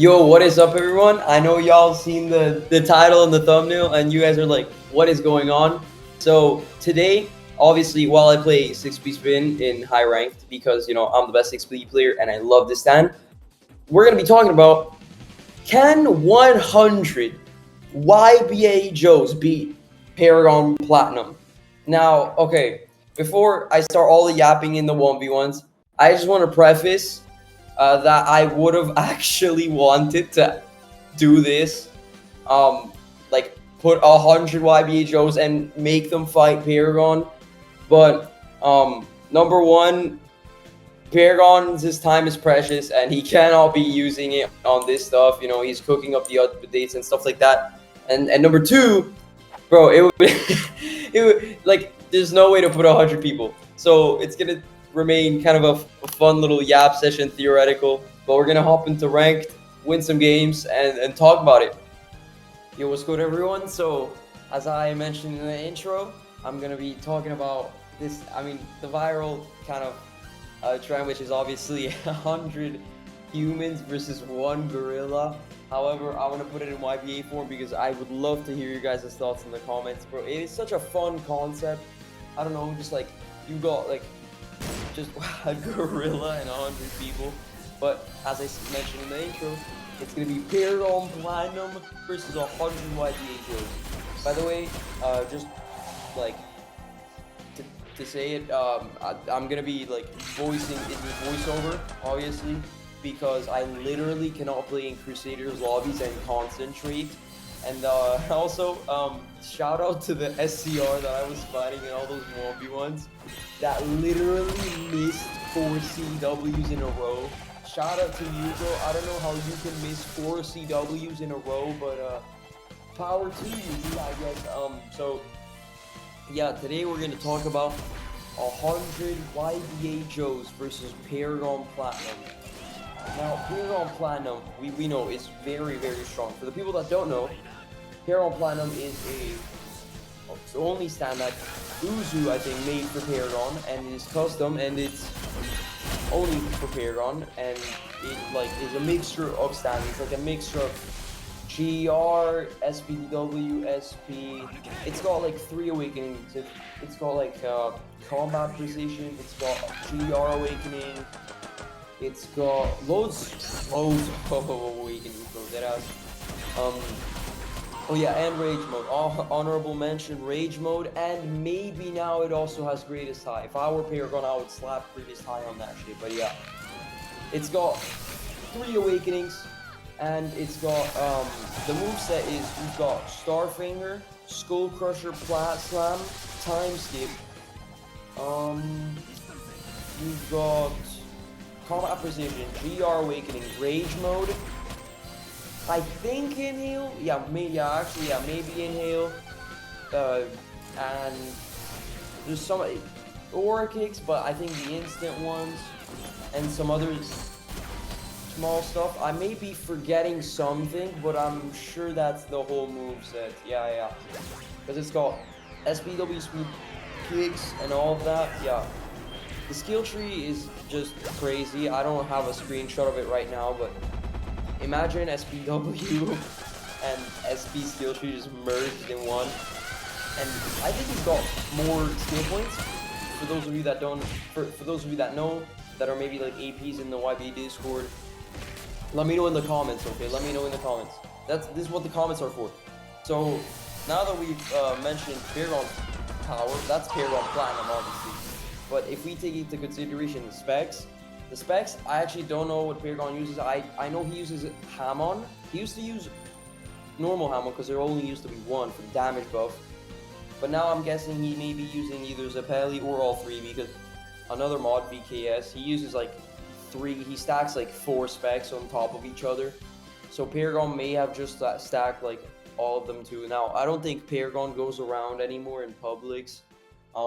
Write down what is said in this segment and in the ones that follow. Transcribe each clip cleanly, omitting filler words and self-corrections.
Yo, what is up, everyone? I know y'all seen the title and the thumbnail, and you guys are like, what is going on? So today, obviously, while I play 6B spin in high ranked, because I'm the best 6B player and I love this stand, we're gonna be talking about, can 100 YBA JOES beat Paragon Platinum? Now, okay, before I start all the yapping in the 1v1s, I just want to preface that I would have actually wanted to do this, like put 100 YBA JOES and make them fight Paragon, but number one, Paragon's time is precious and he cannot be using it on this stuff. He's cooking up the updates and stuff like that. And number two, bro, it would it would like there's no way to put 100 people. So it's gonna remain kind of a fun little yap session, theoretical. But we're gonna hop into ranked, win some games, and talk about it. Yo, what's good, everyone? So as I mentioned in the intro, I'm gonna be talking about this. I mean, the viral kind of trend, which is obviously 100 humans versus one gorilla. However, I want to put it in YBA form because I would love to hear your guys' thoughts in the comments, bro. It is such a fun concept. I don't know, just like you got like just a gorilla and 100 people. But as I mentioned in the intro, it's gonna be Paragon Platinum versus 100 YBA JOES. By the way, just like to say it, I'm gonna be like voicing in the voiceover, obviously, because I literally cannot play in Crusaders lobbies and concentrate. And also, shout out to the SCR that I was fighting in all those 1v1s that literally missed 4 CWs in a row. Shout out to you, bro. I don't know how you can miss 4 CWs in a row, but power to you, I guess. So yeah, today we're going to talk about 100 YBA JOES versus Paragon Platinum. Now, Paragon Platinum, we know is very, very strong. For the people that don't know, Paragon Platinum is it's the only stand that Uzu, I think, made for Paragon, and it is custom, and it's only for Paragon, and it like is a mixture of stands. It's like a mixture of GR, SPW, SP. It's got like 3 awakenings. It's got like combat precision. It's got GR awakening. It's got loads of awakenings, bro. That has. Oh yeah, and rage mode. Honorable mention, rage mode, and maybe now it also has greatest high. If I were Paragon, I would slap greatest high on that shit. But yeah, it's got 3 awakenings. And it's got, the moveset is, you've got Starfinger, Skull Crusher, Plat Slam, Time Skip. You've got Combat Precision, GR Awakening, Rage Mode. I think Inhale, maybe Inhale. And there's some Aura Kicks, but I think the instant ones, and some others. Small stuff. I may be forgetting something, but I'm sure that's the whole moveset. Yeah. Because it's got SPW speed kicks and all of that. Yeah. The skill tree is just crazy. I don't have a screenshot of it right now, but imagine SPW and SP skill tree just merged in one. And I think he's got more skill points. For those of you that don't, for those of you that know, that are maybe like APs in the YBA Discord, let me know in the comments, okay? Let me know in the comments. This is what the comments are for. So now that we've mentioned Paragon's power, that's Paragon Platinum, obviously. But if we take into consideration the specs, I actually don't know what Paragon uses. I know he uses Hamon. He used to use normal Hamon because there only used to be one for the damage buff. But now I'm guessing he may be using either Zeppeli or all 3, because another mod, VKS, he uses like 3, he stacks like 4 specs on top of each other. So Paragon may have just stacked like all of them too. Now, I don't think Paragon goes around anymore in Publix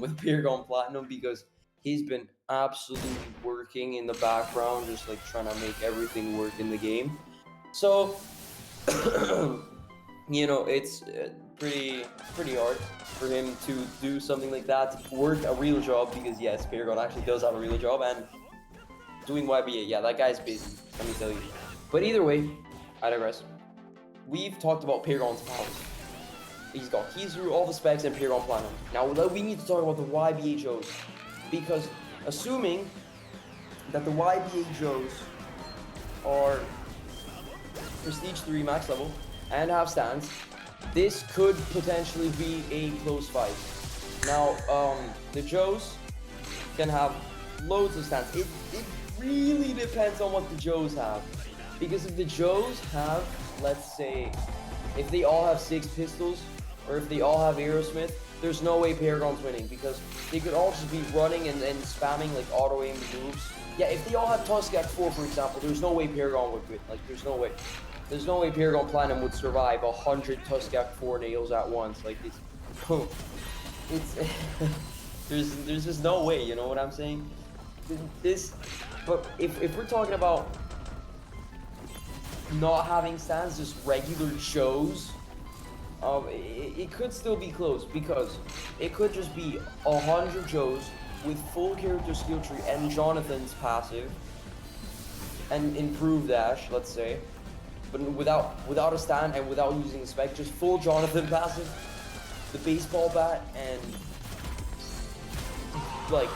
with Paragon Platinum, because he's been absolutely working in the background, just like trying to make everything work in the game. So, it's pretty hard for him to do something like that, to work a real job, because yes, Paragon actually does have a real job, and doing YBA, yeah, that guy's busy, let me tell you. But either way, I digress. We've talked about Paragon's powers. He's got keys through all the specs and Paragon Platinum. Now we need to talk about the YBA JOES, because assuming that the YBA JOES are Prestige 3 max level and have stands, this could potentially be a close fight. Now, the JOES can have loads of stands. It really depends on what the JOES have. Because if the JOES have, let's say, if they all have 6 pistols, or if they all have Aerosmith, there's no way Paragon's winning, because they could all just be running and spamming like auto aim moves. Yeah, if they all have Tuskak 4, for example, there's no way Paragon would win. Like, there's no way. There's no way Paragon Platinum would survive 100 Tuskak 4 nails at once. Like, it's there's just no way, you know what I'm saying? But if we're talking about not having stands, just regular JOES, it could still be close, because it could just be 100 JOES with full character skill tree and Jonathan's passive and improved dash, let's say, but without a stand and without using a spec, just full Jonathan passive, the baseball bat, and like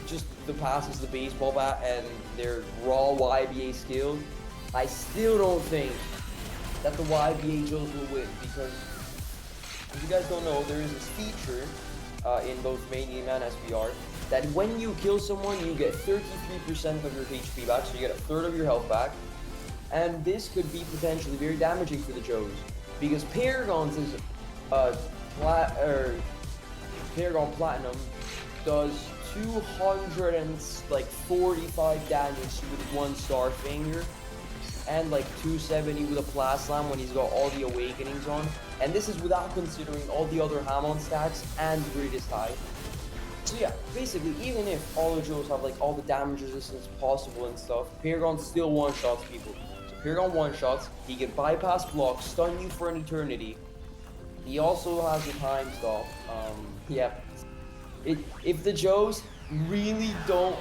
just the passes, the baseball bat, and their raw YBA skill. I still don't think that the YBA JOES will win, because if you guys don't know, there is this feature in both main game and SBR that when you kill someone, you get 33% of your HP back, so you get a third of your health back, and this could be potentially very damaging for the JOES, because Paragon's is Paragon Platinum does 245 damage with 1 star finger, and like 270 with a Blast Slam when he's got all the awakenings on, and this is without considering all the other Hamon stacks and greatest high. So yeah, basically, even if all the JOES have like all the damage resistance possible and stuff, Paragon still one-shots people. So Paragon one-shots, he can bypass blocks, stun you for an eternity. He also has a time stop. Yeah, if the JOES really don't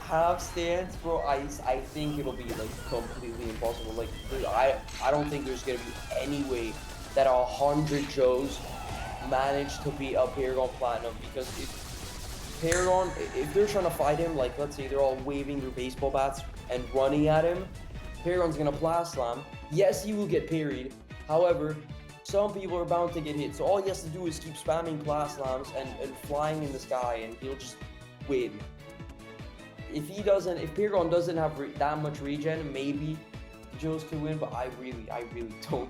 have stands, bro, I think it'll be like completely impossible. Like, I don't think there's gonna be any way that 100 JOES manage to beat up Paragon Platinum, because if they're trying to fight him, like let's say they're all waving their baseball bats and running at him, Paragon's gonna Blast Slam. Yes, he will get parried. However, some people are bound to get hit, so all he has to do is keep spamming Blast Slams and flying in the sky, and he'll just win. If Paragon doesn't have that much regen, maybe the JOES could win, but I really don't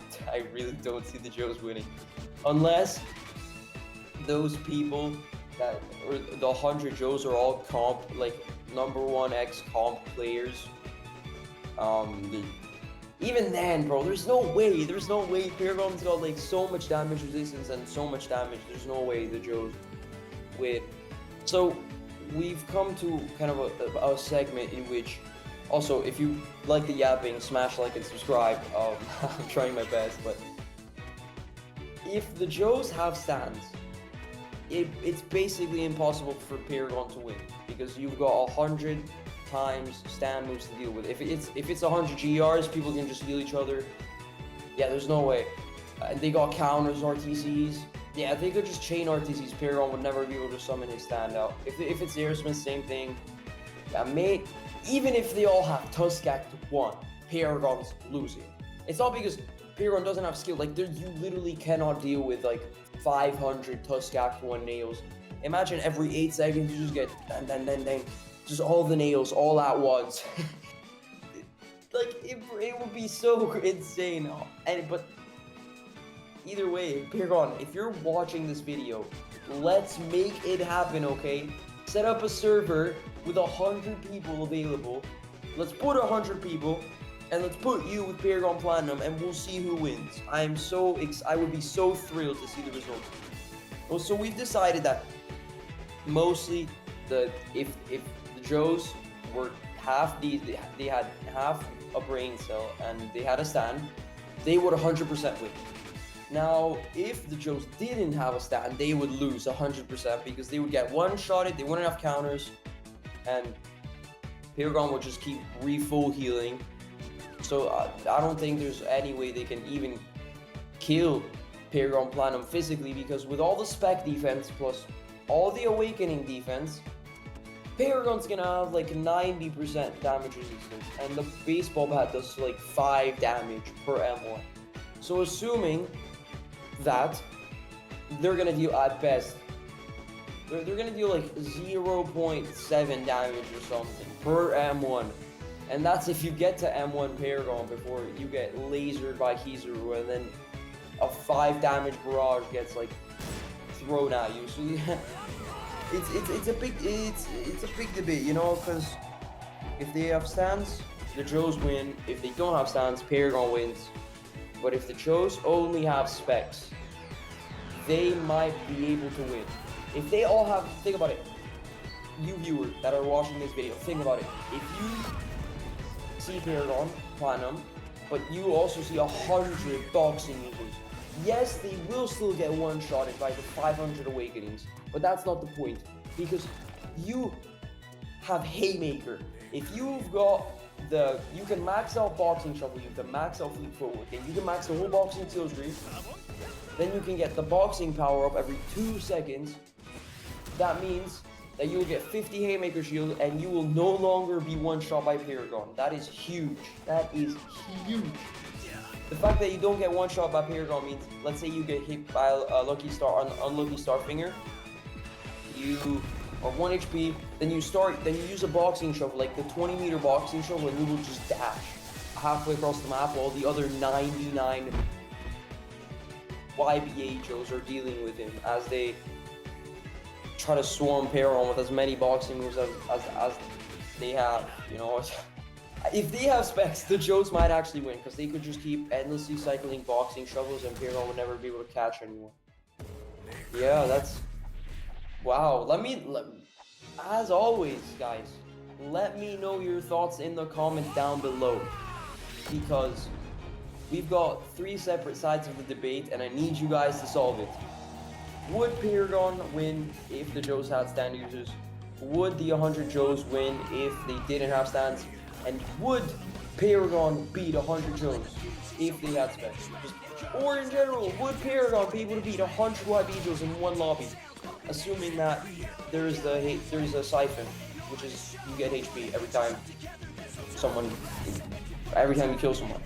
see the JOES winning, unless those people or the 100 JOES are all comp, like #1 X comp players. Even then, bro, there's no way Paragon's got like so much damage resistance and so much damage. There's no way the JOES win. So we've come to kind of a segment in which, also, if you like the yapping, smash like and subscribe. I'm trying my best, but if the JOES have stands, it's basically impossible for Paragon to win, because you've got 100 times stand moves to deal with. If it's 100 GRs, people can just heal each other. Yeah, there's no way. They got counters, RTCs. Yeah, if they could just chain RTCs, Paragon would never be able to summon his standout. If it's Aerosmith, same thing. Yeah, mate, even if they all have Tuskak 1, Paragon's losing. It's all because Paragon doesn't have skill. Like, you literally cannot deal with like 500 Tuskak 1 nails. Imagine every 8 seconds you just get dang, just all the nails all at once. Like, it would be so insane. But either way, Paragon, if you're watching this video, let's make it happen, okay? Set up a server with 100 people available. Let's put 100 people, and let's put you with Paragon Platinum, and we'll see who wins. I would be so thrilled to see the results. Well, so we've decided that mostly if the JOES were they had half a brain cell and they had a stand, they would 100% win. Now, if the JOES didn't have a stand, they would lose 100%, because they would get one-shotted, they wouldn't have counters, and Paragon would just keep full healing. So I don't think there's any way they can even kill Paragon Platinum physically, because with all the spec defense plus all the awakening defense, Paragon's gonna have like 90% damage resistance, and the baseball bat does like 5 damage per M1. So assuming that they're gonna deal at best, they're gonna deal like 0.7 damage or something per M1. And that's if you get to M1 Paragon before you get lasered by Kizaru, and then a 5 damage barrage gets like thrown at you. So yeah, it's a big debate, you know, because if they have stands, the JOES win. If they don't have stands, Paragon wins. But if the JOES only have specs, they might be able to win. If they all have, think about it, you viewers that are watching this video, think about it. If you see Paragon Platinum, but you also see 100 boxing users, yes, they will still get one-shotted by the 500 awakenings, but that's not the point, because you have Haymaker. If you've got you can max out boxing shuffle, you can max out fleet footwork, and you can max the whole boxing skill tree, then you can get the boxing power up every 2 seconds. That means that you will get 50 Haymaker shield, and you will no longer be one-shot by Paragon. That is huge. That is huge. The fact that you don't get one-shot by Paragon means, let's say you get hit by a Lucky Star, unlucky Star Finger, you are 1 HP, then you use a boxing shuffle, like the 20-meter boxing shuffle, and you will just dash halfway across the map while the other 99 YBA JOES are dealing with him as they try to swarm Paragon with as many boxing moves as they have, you know. If they have specs, the JOES might actually win, because they could just keep endlessly cycling boxing shovels and Paragon would never be able to catch anyone. Yeah, that's... Wow. As always, guys, let me know your thoughts in the comments down below, because we've got 3 separate sides of the debate, and I need you guys to solve it. Would Paragon win if the JOES had stand users? Would the 100 JOES win if they didn't have stands? And would Paragon beat 100 JOES if they had specs? Or in general, would Paragon be able to beat 100 YB JOES in one lobby? Assuming that there is a siphon, which is you get HP every time you kill someone.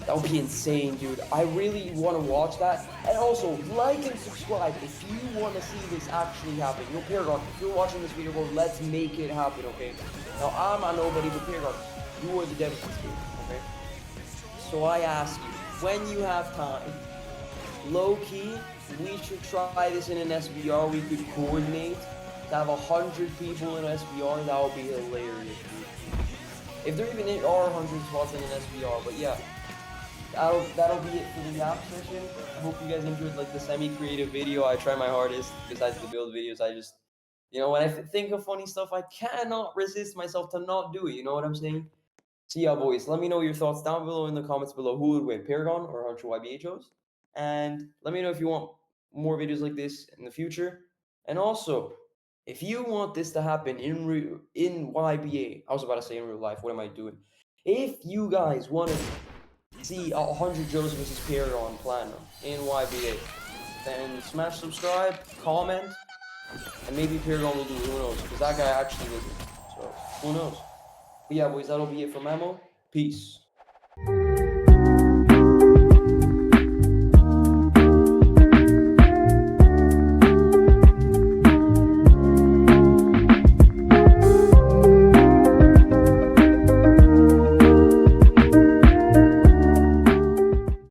That would be insane, dude. I really want to watch that. And also, like and subscribe if you want to see this actually happen. Yo, Paragon, if you're watching this video, bro, let's make it happen, okay? Now, I'm a nobody, but Paragon, you are the devil, okay? So I ask you, when you have time, low-key, we should try this in an SBR. We could coordinate to have 100 people in an SBR. That would be hilarious, dude. If there even are 100 spots in an SBR, but yeah. That'll be it for the app session. I hope you guys enjoyed like the semi-creative video. I try my hardest. Besides the build videos, I just, you know, when I think of funny stuff, I cannot resist myself to not do it. You know what I'm saying? So yeah, boys, let me know your thoughts down below in the comments below. Who would win, Paragon or 100 YBA JOES? And let me know if you want more videos like this in the future. And also, if you want this to happen in YBA, I was about to say in real life. What am I doing? If you guys want to see 100 JOES versus Paragon Platinum in YBA, then smash subscribe, comment, and maybe Paragon will do it. Who knows? Because that guy actually lives it. So who knows? But yeah, boys, that'll be it from Memo. Peace.